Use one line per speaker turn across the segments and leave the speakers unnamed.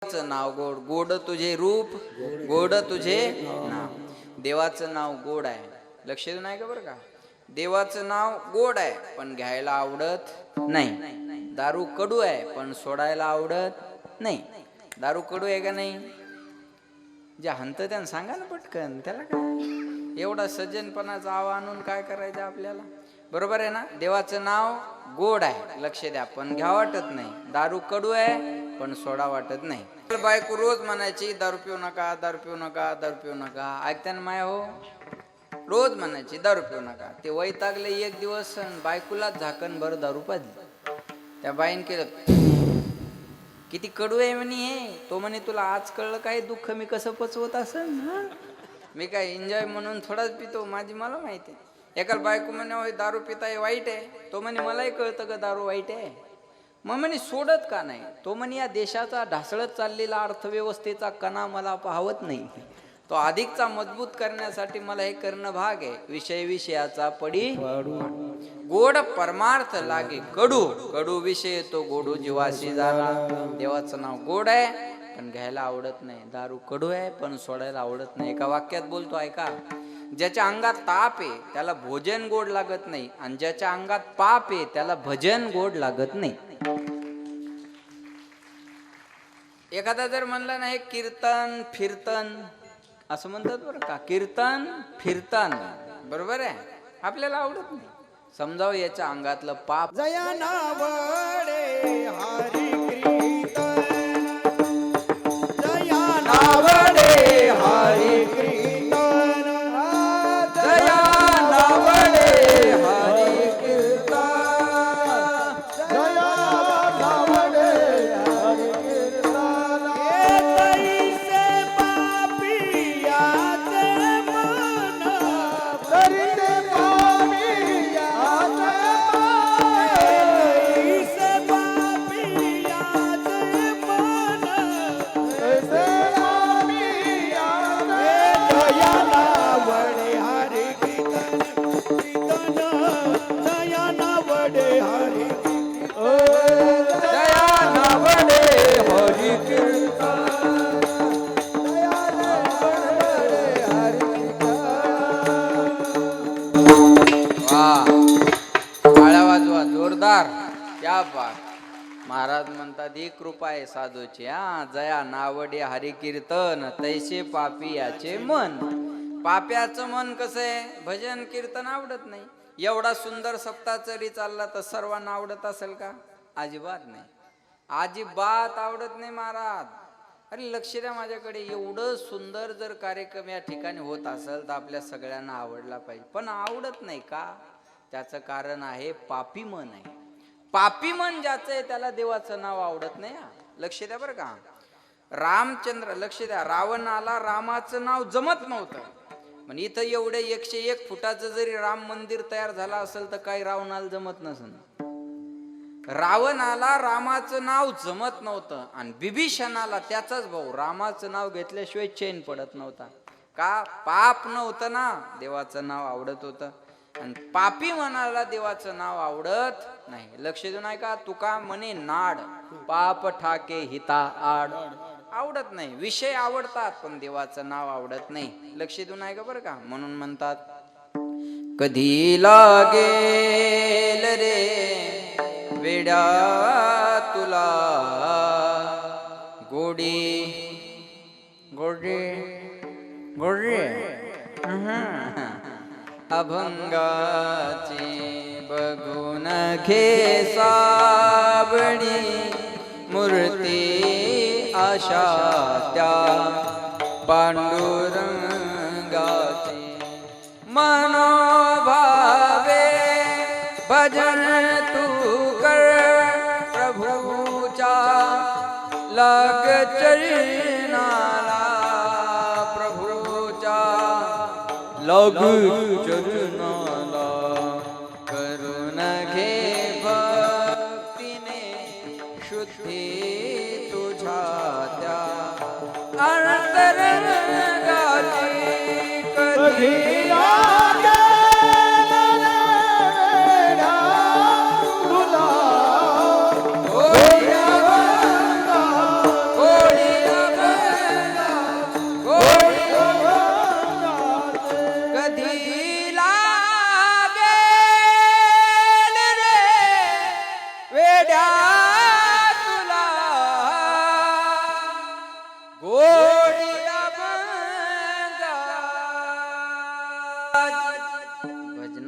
नाव गोड, गोड तुझे रूप, गोड तुझे नाव. देवाचं नाव गोड आहे, लक्ष देऊ नाही का बरं का. देवाचं नाव गोड आहे पण घ्यायला आवडत नाही. दारू कडू आहे पण सोडायला आवडत नाही. दारू कडू आहे का नाही? जे हंत त्यानं सांगा ना पटकन, त्याला काय एवढा सज्जनपणाचा आवा आणून काय करायचं आपल्याला. बरोबर आहे ना. देवाचं नाव गोड आहे, लक्ष द्या, पण घ्या वाटत नाही. दारू कडू आहे पण सोडा वाटत नाही. बायको रोज म्हणायची दारू पिऊ नका, दारू पिऊ नका, दारू पिऊ नका. ऐकता ना माय हो, रोज म्हणायची दारू पिऊ नका. ते वैतागले एक दिवस बायकोला झाकण भर दारू पाजली. त्या बाईन केलं किती कडू आहे म्हणे हे. तो म्हणे तुला आज कळलं काय दुःख मी कसं पचवत असेल ना. मी काय एन्जॉय म्हणून थोडाच पितो, माझी मला माहिती आहे. एकाला बायको म्हणे दारू पिताय वाईट आहे. तो म्हणे मलाही कळतं का दारू वाईट आहे. मग म्हणे सोडत का नाही. तो म्हणे या देशाचा ढासळत चाललेला अर्थव्यवस्थेचा कणा मला पाहवत नाही. तो अधिकचा मजबूत करण्यासाठी मला हे करणं भाग आहे. विषय विषयाचा पडी गोड परमार्थ लागे कडू, कडू विषय तो गोडू जीवाशी झाला. देवाचं नाव गोड आहे पण घ्यायला आवडत नाही. दारू कडू आहे पण सोडायला आवडत नाही. एका वाक्यात बोलतो ऐका. ज्याच्या अंगात ताप आहे त्याला भोजन गोड लागत नाही, आणि ज्याच्या अंगात पाप आहे त्याला भजन गोड लागत नाही. एखादा जर म्हणला नाही कीर्तन फिरतन असं म्हणतात बरं का, कीर्तन फिरतन, बरोबर आहे, आपल्याला आवडत नाही. समजावं याच्या अंगातलं पाप.
जया नावडे हरी कीर्तन, जया नावडे हरी कीर्तन,
जया नावडे हरी कीर्तन,
जया नावडे हरी कीर्तन. तैसे पापियाचे मन करीते पापियाचे
जोरदार, क्या बात. महाराज म्हणतात ही कृपा आहे साधूची. जया नावडे हरी कीर्तन, तैसे पापियाचे मन. पाप्याचं मन कसं आहे, भजन कीर्तन आवडत नाही. एवढा सुंदर सप्ताह जरी चालला तर सर्वांना आवडत असेल का? अजिबात नाही, अजिबात आवडत नाही महाराज. अरे लक्ष द्या माझ्याकडे. एवढं सुंदर जर कार्यक्रम या ठिकाणी होत असेल तर आपल्या सगळ्यांना आवडला पाहिजे, पण आवडत नाही का? त्याचं कारण आहे पापी मन आहे. पापी मन ज्याचं आहे त्याला देवाचं नाव आवडत नाही. लक्ष द्या बरं का. रामचंद्र, लक्ष द्या, रावणाला रामाचं नाव जमत नव्हतं. पण इथं एवढे 101 फुटाचं जरी राम मंदिर तयार झालं असेल तर काही रावणाला जमत नसेल. रावणाला रामाचं नाव जमत नव्हतं, आणि बिभीषणाला त्याचाच भाऊ रामाचं नाव घेतल्याशिवाय चैन पडत नव्हता. का? पाप नव्हतं ना, देवाचं नाव आवडत होतं. आणि पापी मनाला देवाचं नाव आवडत नाही. लक्ष देऊ नाही का. तुका म्हणे नाड पाप ठाके हिता आड. आवडत नाही. विषय आवडतात पण देवाचं नाव आवडत नाही. लक्ष देऊ नाही का बरं का. म्हणून म्हणतात कधी लागेल रे वेड्या तुला गोडी गोडी गोडी अभंगाची बघून घे सावळी मूर्ती आशा त्या पांडुरंगाची. मनोभावे भजन तू कर प्रभूच्या लाग चरणाला, प्रभूच्या लाग चरणाला. करून घे भक्तीने शुद्धी तुझ्या त्या अंतरंगाची. कधी
तुला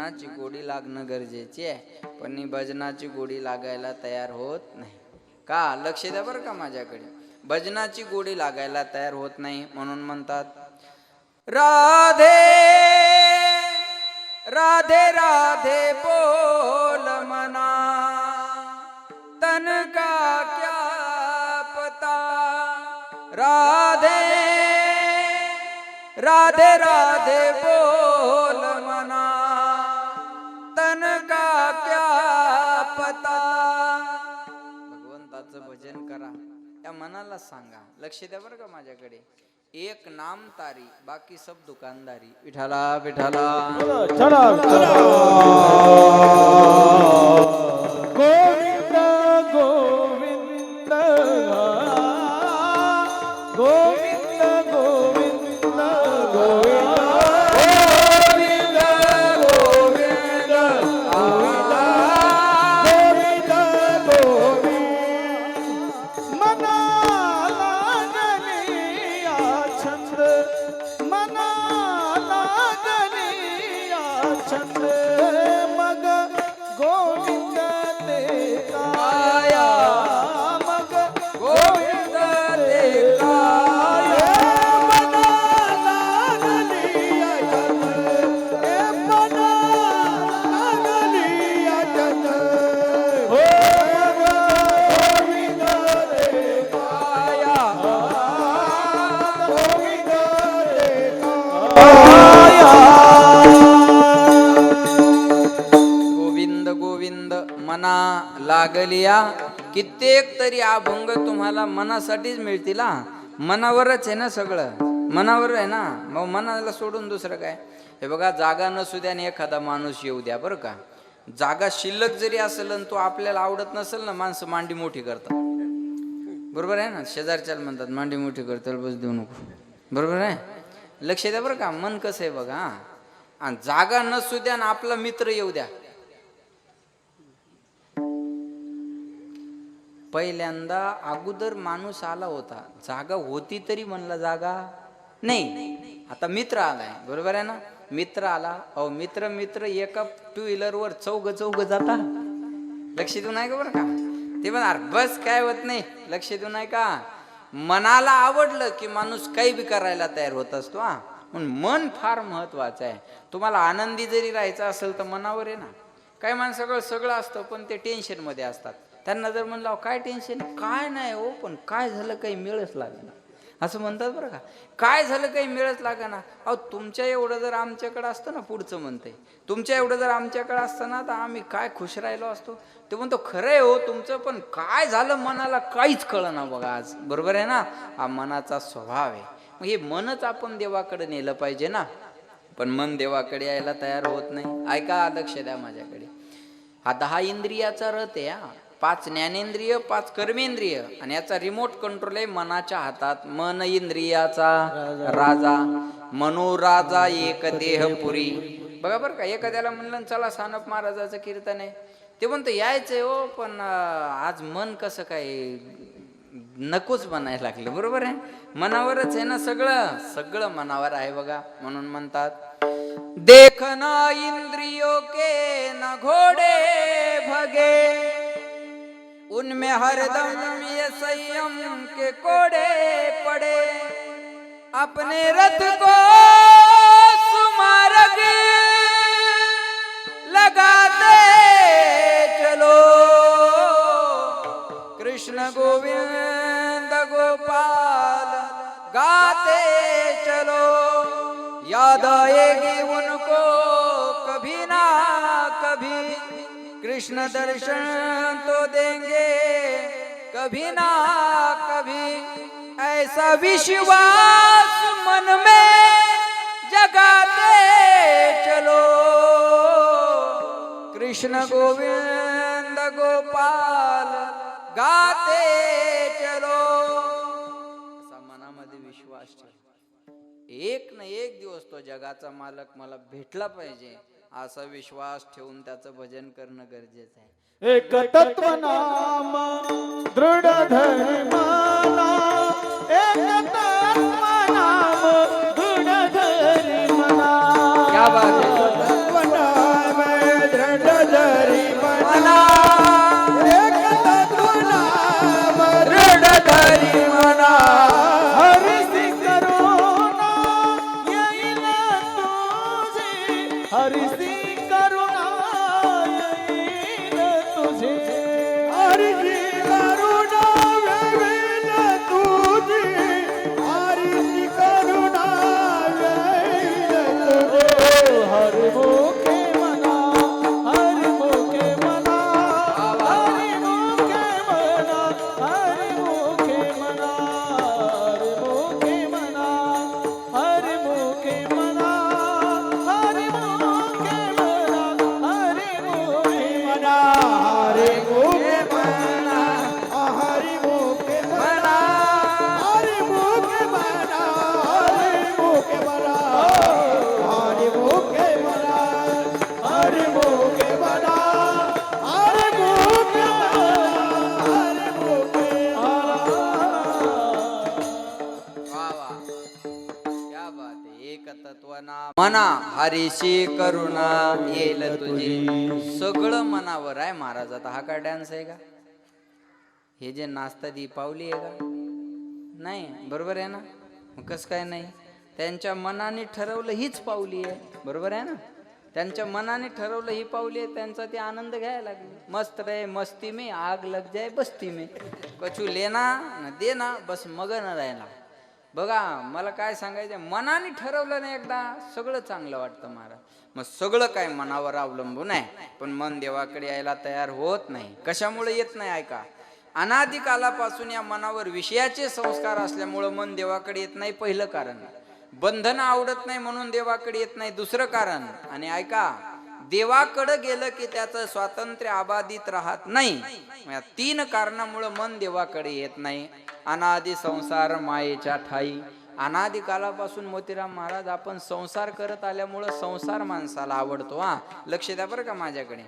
मनाची गोडी लागणं गरजेची आहे, पण ही भजनाची गोडी लागायला तयार होत नाही. का? लक्ष द्या बरं का माझ्याकडे. भजनाची गोडी लागायला तयार होत नाही म्हणून म्हणतात राधे राधे राधे बोल मना, तन का क्या पता. राधे राधे राधे बोल मना, तन का क्या पता. भगवंताचं भजन करा, त्या मनाला सांगा. लक्ष द्या बरं का माझ्याकडे. एक नाम तारी, बाकी सब दुकानदारी. विठाला विठाला
चला चला गोविंद गोविंद गोविंद गोविंद गोविंद
मना लागलिया. कित्येक तरी अभंग तुम्हाला मनासाठीच मिळतील. मनावरच आहे ना सगळं, मनावर आहे ना. मग मनाला सोडून दुसरं काय. हे बघा, जागा नसू द्या आणि एखादा माणूस येऊ द्या बरं का. जागा शिल्लक जरी असेल आणि तो आपल्याला आवडत नसेल ना, माणसं मांडी मोठी करतात. बरोबर आहे ना. शेजारच्याला म्हणतात मांडी मोठी करताल, बस देऊ नको. बरोबर आहे. लक्ष द्या बरं का. मन कसं आहे बघा. आणि जागा नसू द्या आणि आपला मित्र येऊ द्या. पहिल्यांदा अगोदर माणूस आला होता, जागा होती तरी म्हणला जागा नाही. आता मित्र आलाय, बरोबर आहे ना. मित्र आला, अहो मित्र मित्र एका टू व्हीलर वर चौघ जाता. लक्ष देऊ नाही का बरं का. ते म्हणणार बस काय होत नाही. लक्ष देऊ नाही का. मनाला आवडलं की माणूस काही बी करायला तयार होत असतो. म्हणून मन फार महत्वाचं आहे. तुम्हाला आनंदी जरी राहायचं असेल तर मनावर आहे ना. काही माणसाकडं सगळं असतं पण ते टेन्शन मध्ये असतात. त्यांना जर म्हणलं काय टेन्शन, काय नाही हो, पण काय झालं काही मिळच लागेना असं म्हणतात बरं का. काय झालं काही मिळच लागेना. अहो तुमच्या एवढं जर आमच्याकडे असतं ना, पुढचं म्हणते तुमच्या एवढं जर आमच्याकडे असतं ना, तर आम्ही काय खुश राहिलो असतो. ते म्हणतो खरं आहे हो तुमचं, पण काय झालं मनाला काहीच कळना बघा आज. बरोबर आहे ना. हा मनाचा स्वभाव आहे. मग हे मनच आपण देवाकडे नेलं पाहिजे ना. पण मन देवाकडे यायला तयार होत नाही. ऐका, लक्ष द्या माझ्याकडे. हा 10 इंद्रियाचा रथ आहे. 5 ज्ञानेंद्रिय, 5 कर्मेंद्रिय, आणि याचा रिमोट कंट्रोल आहे मनाच्या हातात. मन इंद्रियाचा राजा, मनोराजा एक देहपुरी. बघा बरं का. एखाद्याला म्हणलं चला सानप महाराजाचं कीर्तन आहे, ते म्हणतं यायचंय हो, पण आज मन कसं काय नकोच म्हणायला लागलं. बरोबर आहे. मनावरच आहे ना सगळं, सगळं मनावर आहे बघा. म्हणून म्हणतात देखना इंद्रियों के न घोड़े भगे, उनमें हरदम ये संयम के कोड़े पड़े. अपने रथ को सुमार्ग लगाते चलो, कृष्ण गोविंद गोपाल गाते चलो. याद आएगी उनको कभी ना कभी, कृष्ण दर्शन तो देंगे कभी ना कभी. ऐसा विश्वास मन में जगाते चलो, कृष्ण गोविंद गोपाल गाते चलो. असा मनामध्ये विश्वास ठेवा. एक न एक दिवस तो जगाचा मालक मला भेटला पाहिजे असा विश्वास ठेवून त्याचं भजन करणं गरजेचं आहे.
एक तत्व नाम दृढ धरी मना, एक तत्व नाम दृढ धरी मना.
क्या बात है.
तत्व नाम
तत्वना मना हरीशी करुणा येईल तुझी. सगळं मनावर आहे महाराज. आता हा काय डान्स आहे का? हे जे नाचतात ही पावली आहे का? नाही, बरोबर आहे ना? मग कसं काय नाही? त्यांच्या मनाने ठरवलं हीच पावली आहे, बरोबर आहे ना? त्यांच्या मनाने ठरवलं ही पावली आहे, त्यांचा ते आनंद घ्यायला लागले. मस्त रे मस्ती में आग लग जाए बस्ती में, कछु लेना न देना बस मगन राहिला. बघा, मला काय सांगायचं, मनाने ठरवलं ना एकदा सगळं चांगलं वाटतं महाराज. मग सगळं काय मनावर अवलंबून आहे, पण मन देवाकडे यायला तयार होत नाही. कशामुळे येत नाही ऐका. अनादी कालापासून या मनावर विषयाचे संस्कार असल्यामुळं मन देवाकडे येत नाही, पहिलं कारण. बंधन आवडत नाही म्हणून देवाकडे येत नाही, दुसरं कारण. आणि ऐका, देवाकडे गेलं की त्याचं स्वातंत्र्य अबाधित राहत नाही. या 3 कारणामुळं मन देवाकडे येत नाही. अनादी संसार मायेच्या ठाई. अनादी कालापासून मोतीराम महाराज आपण संसार करत आल्यामुळं संसार माणसाला आवडतो. हा, लक्ष द्या बरं का माझ्याकडे.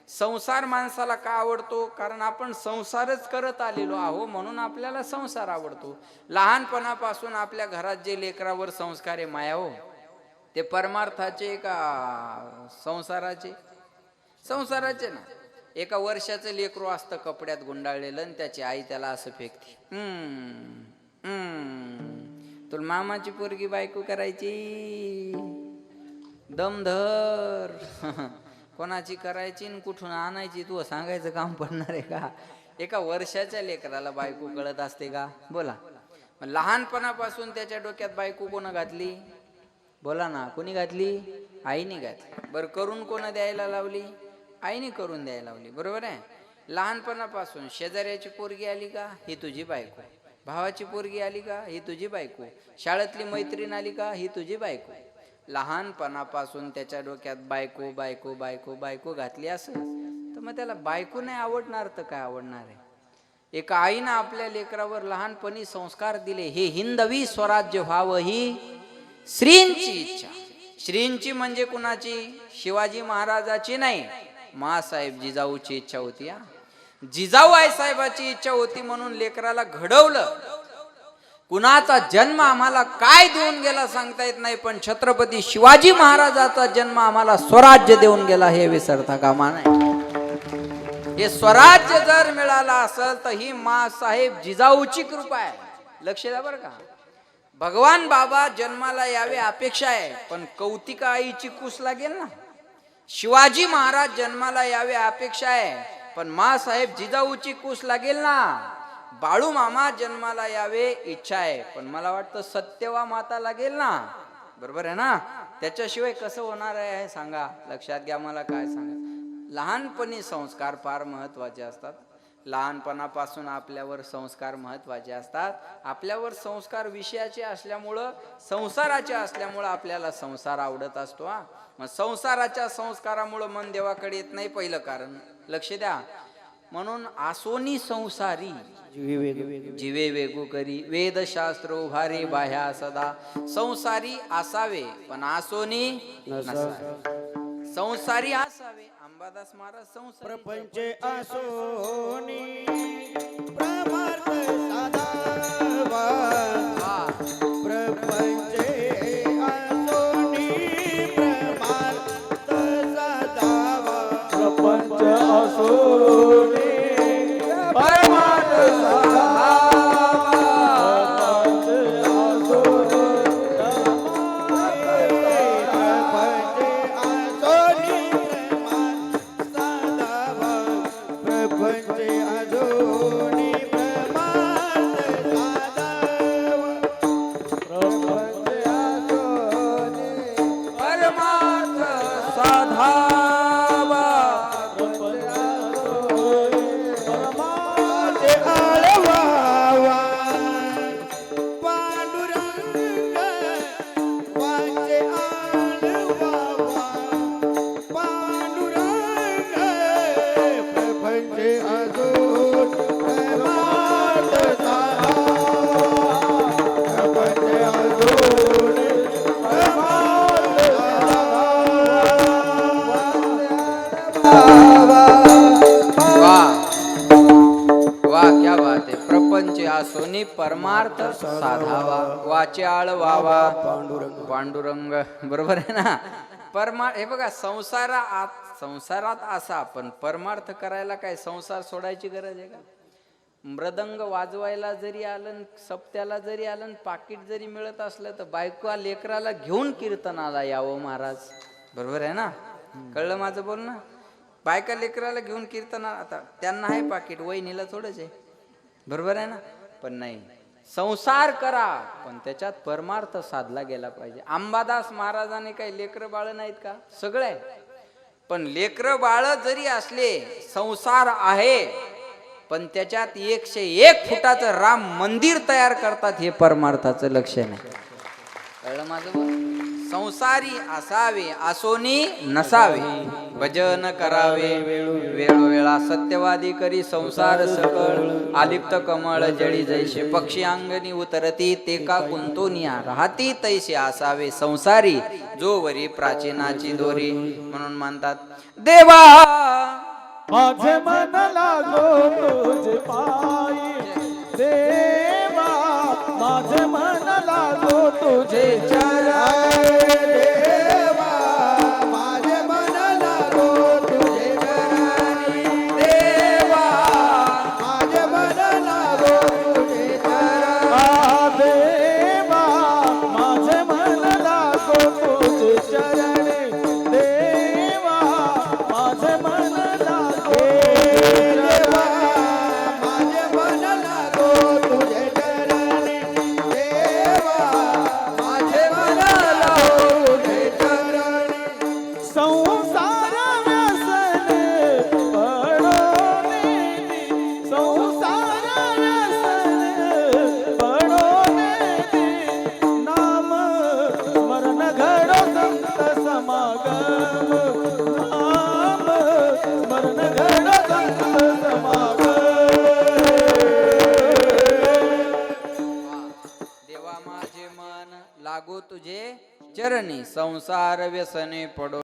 संसार माणसाला का आवडतो? कारण आपण संसारच करत आलेलो आहो, म्हणून आपल्याला संसार आवडतो. लहानपणापासून आपल्या घरात जे लेकरावर संस्कार आहे माया, हो, ते परमार्थाचे का संसाराचे? संसाराचे ना. एका वर्षाचं लेकरू असतं कपड्यात गुंडाळलेलं आणि त्याची आई त्याला असं फेकते, तुला मामाची पोरगी बायको करायची, दमधर. कोणाची करायची आणि कुठून आणायची तू सांगायचं काम पडणार आहे का? एका वर्षाच्या लेकराला बायको कळत असते का? बोला. लहानपणापासून त्याच्या डोक्यात बायको कोण घातली? बोला ना, कोणी घातली? आईने घातली. बरं, करून कोण द्यायला लावली? आईने करून द्यायला लावली, बरोबर आहे. लहानपणापासून शेजाऱ्याची पोरगी आली का, ही तुझी बायको. भावाची पोरगी आली का, ही तुझी बायको. शाळेतली मैत्रीण आली का, ही तुझी बायको. लहानपणापासून त्याच्या डोक्यात बायको बायको बायको बायको घातली असं, तर मग त्याला बायको नाही आवडणार तर काय आवडणार आहे? एका आईनं आपल्या लेकरावर लहानपणी संस्कार दिले, हे हिंदवी स्वराज्य व्हावं ही श्रींची इच्छा. श्रींची म्हणजे कुणाची? शिवाजी महाराजाची नाही, माँसाहेब जिजाऊची इच्छा होती. जिजाऊ आईसाहेबाची इच्छा होती म्हणून लेकराला घडवलं. कुणाचा जन्म आम्हाला काय देऊन गेला सांगता येत नाही, पण छत्रपती शिवाजी महाराजाचा जन्म आम्हाला स्वराज्य देऊन गेला, हे विसरता कामा नये. हे स्वराज्य जर मिळाला असेल तर ही माँसाहेब जिजाऊची कृपा आहे. लक्ष द्या बरं का. भगवान बाबा जन्माला यावे अपेक्षा आहे, पण कौतिका आईची कुस लागेल ना. शिवाजी महाराज जन्माला यावे अपेक्षा आहे, पण माँसाहेब जिजाऊची कुस लागेल ना. बाळू मामा जन्माला यावे इच्छा आहे, पण मला वाटतं सत्यवा माता लागेल ना, बरोबर आहे ना. त्याच्याशिवाय कसं होणार आहे सांगा. लक्षात घ्या, मला काय सांगा. लहानपणी संस्कार फार महत्वाचे असतात. लहानपणापासून आपल्यावर संस्कार महत्वाचे असतात. आपल्यावर संस्कार विषयाचे असल्यामुळं, संसाराचे असल्यामुळं आपल्याला संसार आवडत असतो. मग संसाराच्या संस्कारामुळं मन देवाकडे येत नाही, पहिलं कारण. लक्ष द्या. म्हणून आसोनी संसारी जीवे वेगू करी, वेदशास्त्र उभारे बाह्या सदा. संसारी असावे पण आसोनी नसावे. संसारी असावे. अंबादास महाराज संसारी.
प्रपंच आसोनी प्रमार्थ साधावा, प्रपंच आसोनी प्रमार्थ साधावा. प्रपंच आसोनी
परमार्थ साधावा वाचाळ वावा
पांडुरंग
पांडुरंग. बरोबर आहे ना. हे बघा, संसारात असा, पण परमार्थ करायला काय संसार सोडायची गरज आहे का? मृदंग वाजवायला जरी आलं, सप्त्याला जरी आलं, पाकिट जरी मिळत असलं, तर बायको लेकराला घेऊन कीर्तनाला यावं महाराज. बरोबर आहे ना. कळलं माझं बोलणं? बायका लेकराला घेऊन कीर्तनाला, आता त्यांना आहे पाकिट, वहिनीला थोडंच आहे. बरोबर आहे ना. पण नाही, संसार करा पण त्याच्यात परमार्थ साधला गेला पाहिजे. अंबादास महाराजांनी काही लेकरं बाळ नाहीत का? सगळं आहे. पण लेकरं बाळ जरी असले, संसार आहे, पण त्याच्यात 101 फुटाचं राम मंदिर तयार करतात, हे परमार्थाचं लक्षण आहे. कळलं माझं बोल? संसारी असावे असोनी नसावे, भजन करावे वेळोवेळा, सत्यवादी करी संसार सकळ, आलिप्त कमळ जळी जैसे, पक्षी अंगणी उतरती ते का कुंतोनिया, राहती तैसे असावे संसारी, जो वरी प्राचीनाची दोरी. म्हणून म्हणतात, देवा
माझे मन लागो तुझे पायी, देवा माझे मन लागो तुझे चरणी, देवा माझे मन लागो तुझे चरणी, देवा माझे मन लागो तुझे चरणी, देवा माझे मन लागो तुझे चरणी, देवा माझे मन लागो, देवा माझे मन लागो तुझे चरणी, देवा माझे मन लागो तुझे चरणी. संसार व्यसन पडोने, संसार व्यसन पडोने, नाम स्मरण घडो संत समागम, नाम स्मरण घडो संत समागम.
देवा माझे मन लागो तुझे चरणी, संसार व्यसने पडो